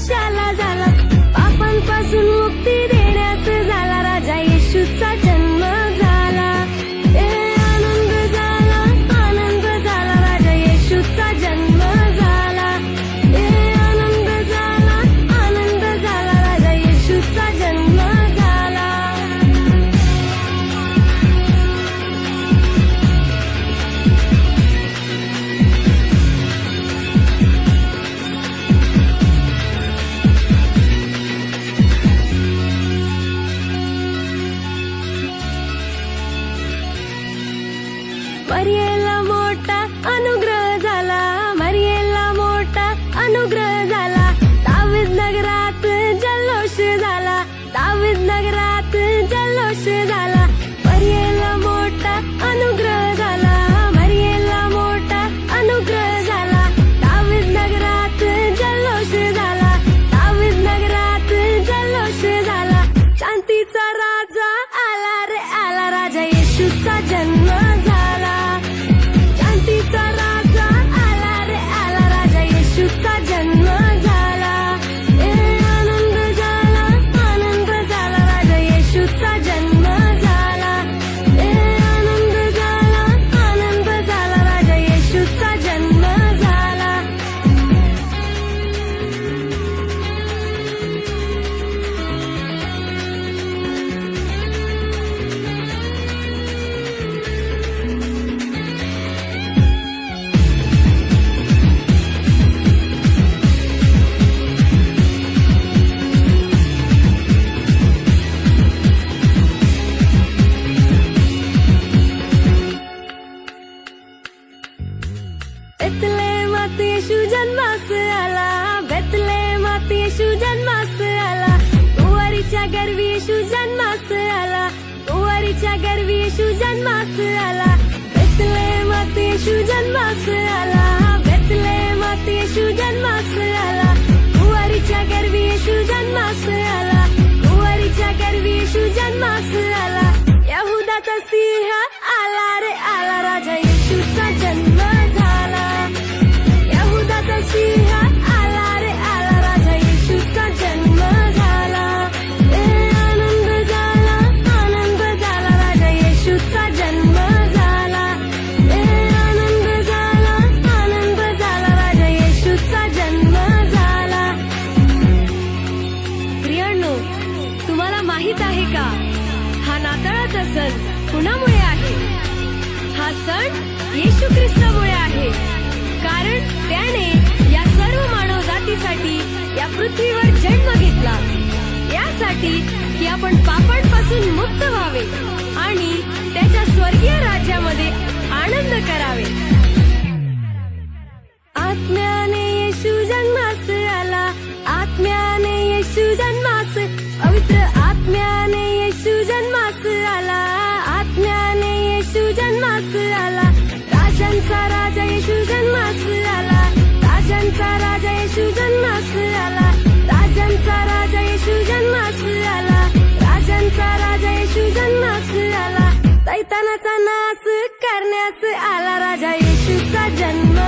जन्मशाला झाला, पापांपासून मुक्ती देण्यास झाला, राजा येशूचा जन्म झाला. आनंद झाला, आनंद झाला, राजा येशूचा जन्म झाला. आनंद झाला, आनंद झाला, राजा येशूचा जन्म झाला. मरियेला मोठा अनुग्रह झाला, मरियेला मोठा अनुग्रह झाला. दावीद नगरात जल्लोष झाला, दावीद नगरात जल्लोष झाला. मरियेला मोठा अनुग्रह झाला, मरियेला मोठा अनुग्रह झाला. दावीद नगरात जल्लोष झाला, दावीद नगरात जल्लोष झाला. शांतीचा राजा आला रे आला, राजा येशूचा जन्म झाला. शांतीचा राजा आला रे आला, राजा येशूचा जन्म झाला. आनंद झाला, आनंद झाला, राजा येशूचा जन्म झाला. आनंद झाला, आनंद झाला, राजा येशूचा जन्म झाला. बेथलेहेमात येशू जन्मास आला, बेथलेहेमात येशू जन्मास आला. कुंवारीच्या गर्भी येशू जन्मास आला, कुंवारीच्या गर्भी येशू जन्मास आला. बेथलेहेमात येशू जन्मास आला, बेथलेहेमात येशू जन्मास आला. कुंवारीच्या गर्भी येशू जन्मास आला, कुंवारीच्या गर्भी येशू जन्मास आला. यहुदाचा सिंह आला रे आला, राजा येशूचा जन्म झाला. यहुदाचा सिंह आला रे आला, राजा येशूचा जन्म झाला. आनंद झाला, आनंद झाला, राजा येशूचा जन्म झाला. आनंद झाला, आनंद झाला, राजा येशूचा जन्म झाला. प्रियांनो, तुम्हाला माहित आहे का, हा नाताळाचा सण कुणामुळे आहे? हा सण येशू ख्रिस्तामुळे आहे. कारण त्याने या सर्व मानव जातीसाठी या पृथ्वीवर जन्म घेतला, यासाठी की आपण पापांपासून मुक्त व्हावे आणि त्याच्या स्वर्गीय राज्यामध्ये आनंद करावे. आत्म्याने येशू जन्मास आला, आत्म्याने येशू जन्मास, पवित्र आत्म्याने येशू जन्मास आला, आत्म्याने येशू जन्मास आला. राजांचा राजा येशू जन्मास आला, राजांचा राजा येशू जन्मास आला, राजांचा राजा येशू जन्मास आला, राजांचा राजा येशू जन्मास आला. सैतानाचा नाश करण्यास आला, राजा येशूचा जन्म